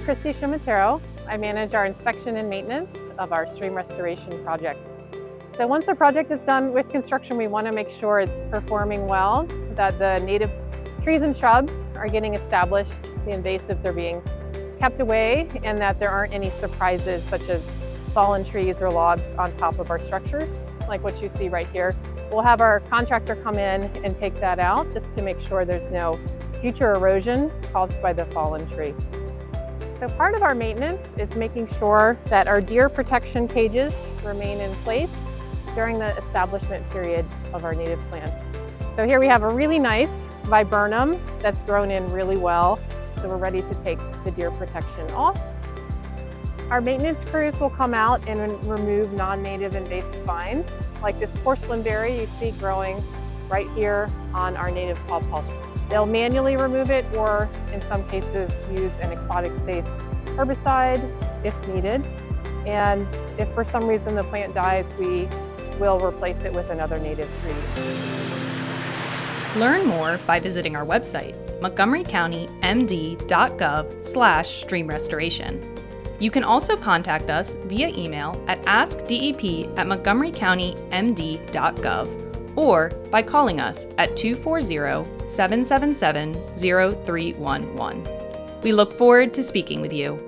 Christy Scimitero. I manage our inspection and maintenance of our stream restoration projects. So once a project is done with construction, we want to make sure it's performing well, that the native trees and shrubs are getting established, the invasives are being kept away, and that there aren't any surprises such as fallen trees or logs on top of our structures, like what you see right here. We'll have our contractor come in and take that out just to make sure there's no future erosion caused by the fallen tree. So part of our maintenance is making sure that our deer protection cages remain in place during the establishment period of our native plants. So here we have a really nice viburnum that's grown in really well. So we're ready to take the deer protection off. Our maintenance crews will come out and remove non-native invasive vines, like this porcelain berry you see growing right here on our native pawpaw. They'll manually remove it, or in some cases use an aquatic safe herbicide if needed. And if for some reason the plant dies, we will replace it with another native tree. Learn more by visiting our website, montgomerycountymd.gov/streamrestoration. You can also contact us via email at askdep@montgomerycountymd.gov or by calling us at 240-777-0311. We look forward to speaking with you.